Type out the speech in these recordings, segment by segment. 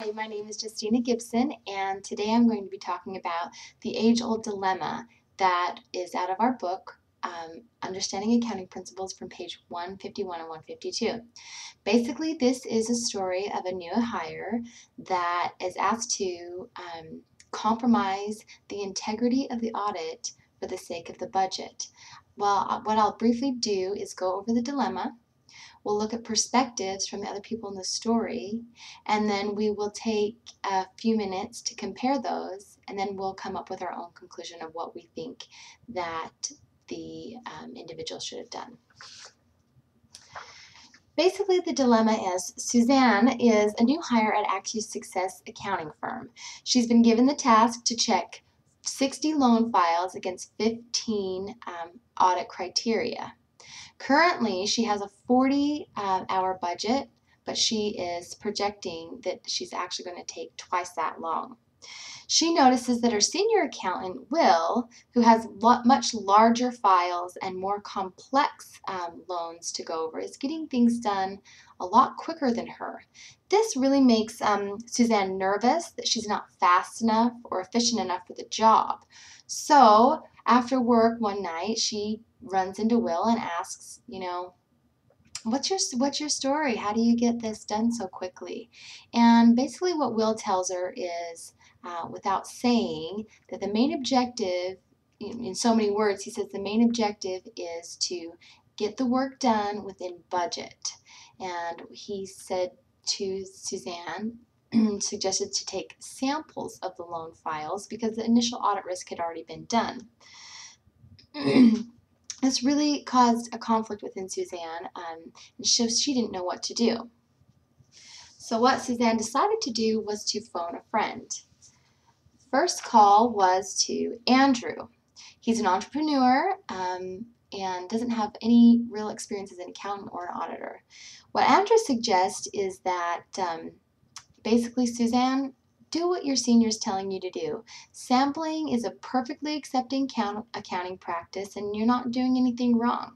Hi, my name is Justina Gibson, and today I'm going to be talking about the age-old dilemma that is out of our book, Understanding Accounting Principles, from page 151 and 152. Basically, this is a story of a new hire that is asked to compromise the integrity of the audit for the sake of the budget. Well, what I'll briefly do is go over the dilemma. We'll look at perspectives from the other people in the story, and then we will take a few minutes to compare those, and then we'll come up with our own conclusion of what we think that the individual should have done. Basically, the dilemma is Suzanne is a new hire at AccuSuccess accounting firm. She's been given the task to check 60 loan files against 15 audit criteria. Currently, she has a 40-hour budget, but she is projecting that she's actually going to take twice that long. She notices that her senior accountant, Will, who has much larger files and more complex loans to go over, is getting things done a lot quicker than her. This really makes Suzanne nervous that she's not fast enough or efficient enough for the job. So after work one night, she runs into Will and asks, what's your story? How do you get this done so quickly? And basically what Will tells her is, without saying, that the main objective, in so many words, he says the main objective is to get the work done within budget. And he said to Suzanne, suggested to take samples of the loan files because the initial audit risk had already been done. This really caused a conflict within Suzanne, and she didn't know what to do. So what Suzanne decided to do was to phone a friend. First call was to Andrew. He's an entrepreneur and doesn't have any real experience as an accountant or an auditor. What Andrew suggests is that basically, Suzanne, do what your senior is telling you to do. Sampling is a perfectly accepting accounting practice, and you're not doing anything wrong.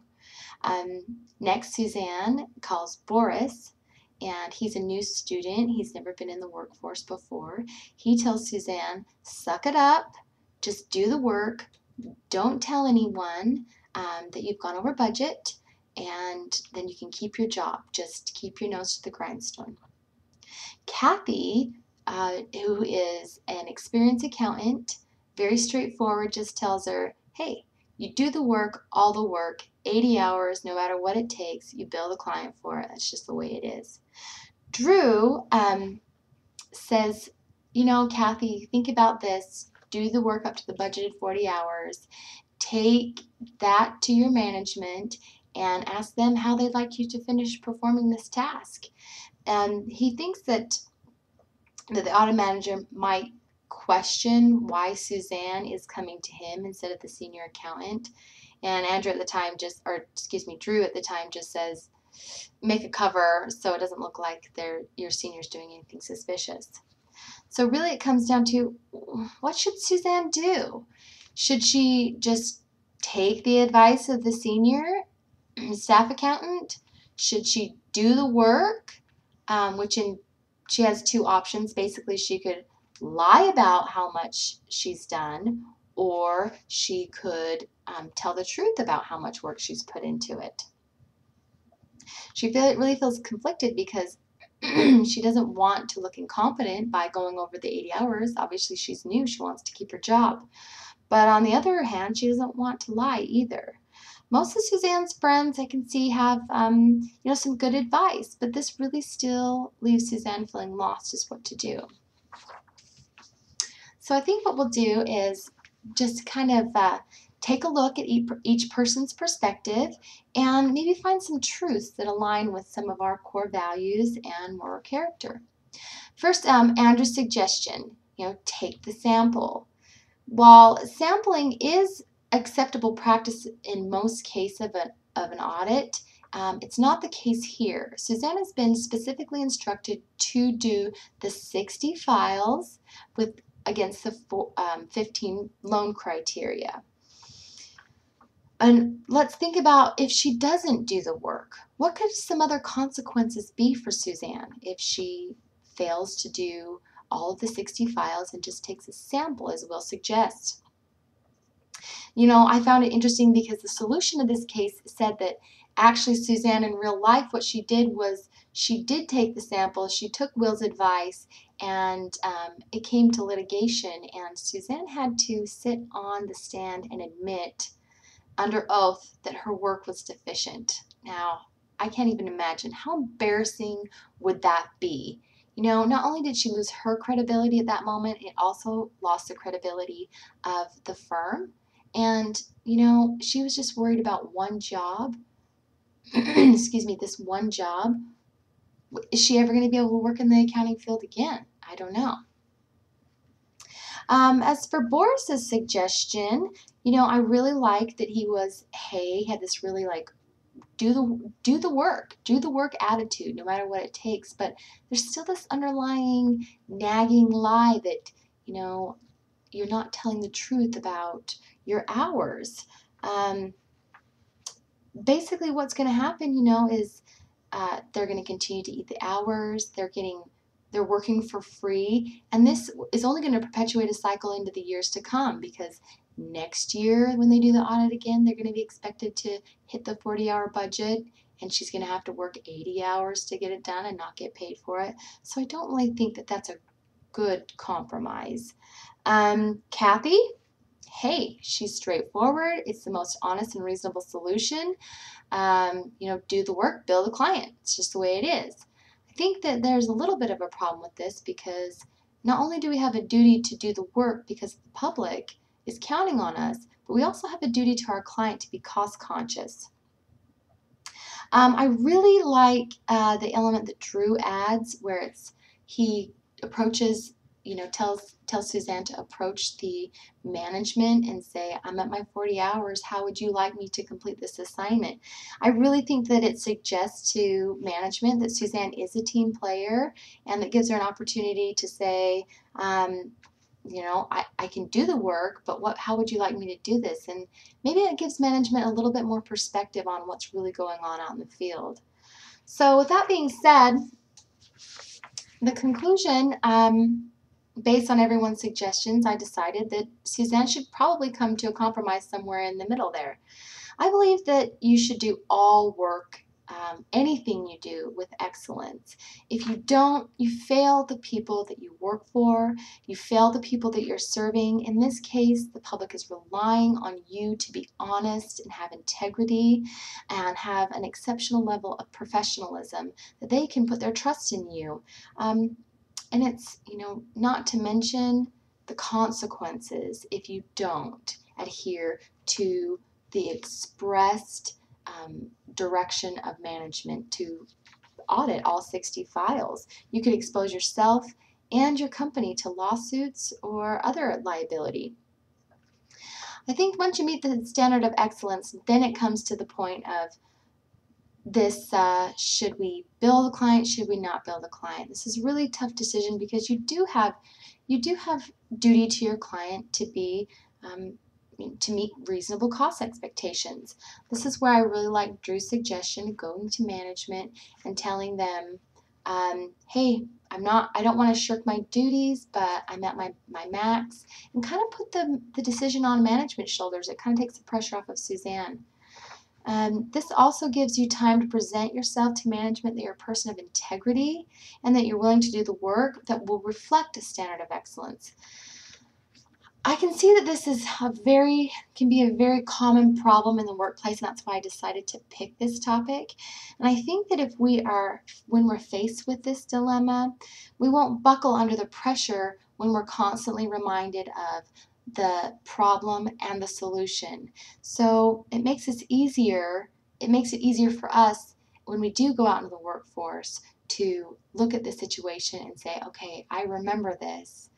Next, Suzanne calls Boris, and he's a new student. He's never been in the workforce before. He tells Suzanne, suck it up, just do the work, don't tell anyone that you've gone over budget, and then you can keep your job. Just keep your nose to the grindstone. Kathy, who is an experienced accountant, very straightforward, just tells her, hey, you do the work, all the work, 80 hours, no matter what it takes, you bill the client for it. That's just the way it is. Drew says, Kathy, think about this. Do the work up to the budgeted 40 hours. Take that to your management and ask them how they'd like you to finish performing this task. And he thinks that the audit manager might question why Suzanne is coming to him instead of the senior accountant. And Drew at the time just says, make a cover so it doesn't look like your senior's doing anything suspicious. So really it comes down to, what should Suzanne do? Should she just take the advice of the senior staff accountant? Should she do the work, she has two options. Basically, she could lie about how much she's done, or she could tell the truth about how much work she's put into it. She really feels conflicted because she doesn't want to look incompetent by going over the 80 hours. Obviously, she's new. She wants to keep her job. But on the other hand, she doesn't want to lie either. Most of Suzanne's friends, I can see, have some good advice, but this really still leaves Suzanne feeling lost as what to do. So I think what we'll do is just kind of take a look at each person's perspective and maybe find some truths that align with some of our core values and moral character. First, Andrew's suggestion, take the sample. While sampling is acceptable practice in most cases of an audit, it's not the case here. Suzanne has been specifically instructed to do the 60 files against the 15 loan criteria. And let's think about, if she doesn't do the work, what could some other consequences be for Suzanne if she fails to do all of the 60 files and just takes a sample, as we'll suggest. You know, I found it interesting because the solution to this case said that actually Suzanne in real life, what she did was she did take the sample, she took Will's advice, and it came to litigation, and Suzanne had to sit on the stand and admit under oath that her work was deficient. Now, I can't even imagine how embarrassing would that be. You know, not only did she lose her credibility at that moment, it also lost the credibility of the firm. And, you know, she was just worried about one job. Excuse me, this one job. Is she ever going to be able to work in the accounting field again? I don't know. As for Boris's suggestion, you know, I really like that he had this really like do the work attitude, no matter what it takes. But there's still this underlying nagging lie that, you know, you're not telling the truth about your hours. Basically, what's going to happen, you know, is they're going to continue to eat the hours. They're working for free, and this is only going to perpetuate a cycle into the years to come, because next year when they do the audit again, they're going to be expected to hit the 40-hour budget, and she's going to have to work 80 hours to get it done and not get paid for it. So I don't really think that that's a good compromise. Kathy, hey, she's straightforward. It's the most honest and reasonable solution. You know, do the work, bill the client. It's just the way it is. I think that there's a little bit of a problem with this, because not only do we have a duty to do the work because the public is counting on us, but we also have a duty to our client to be cost conscious. I really like the element that Drew adds, where he approaches, you know, tells Suzanne to approach the management and say, I'm at my 40 hours, how would you like me to complete this assignment? I really think that it suggests to management that Suzanne is a team player, and that gives her an opportunity to say, you know, I can do the work, but how would you like me to do this? And maybe it gives management a little bit more perspective on what's really going on out in the field. So with that being said, the conclusion, based on everyone's suggestions, I decided that Suzanne should probably come to a compromise somewhere in the middle there. I believe that you should do all work, anything you do, with excellence. If you don't, you fail the people that you work for, you fail the people that you're serving. In this case, the public is relying on you to be honest and have integrity and have an exceptional level of professionalism, that they can put their trust in you. And it's, you know, not to mention the consequences if you don't adhere to the expressed direction of management to audit all 60 files. You could expose yourself and your company to lawsuits or other liability. I think once you meet the standard of excellence, then it comes to the point of this, should we bill the client, should we not bill the client? This is a really tough decision, because you do have duty to your client to be to meet reasonable cost expectations. This is where I really like Drew's suggestion of going to management and telling them, hey, I don't want to shirk my duties, but I'm at my max, and kind of put the decision on management's shoulders. It kind of takes the pressure off of Suzanne. This also gives you time to present yourself to management that you're a person of integrity and that you're willing to do the work that will reflect a standard of excellence. I can see that this is can be a very common problem in the workplace, and that's why I decided to pick this topic. And I think that when we're faced with this dilemma, we won't buckle under the pressure when we're constantly reminded of the problem and the solution. So it makes it easier for us when we do go out into the workforce to look at the situation and say, okay, I remember this,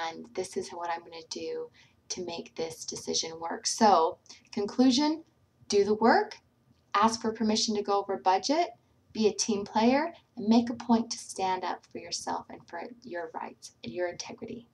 and this is what I'm going to do to make this decision work. So, conclusion, do the work, ask for permission to go over budget, be a team player, and make a point to stand up for yourself and for your rights and your integrity.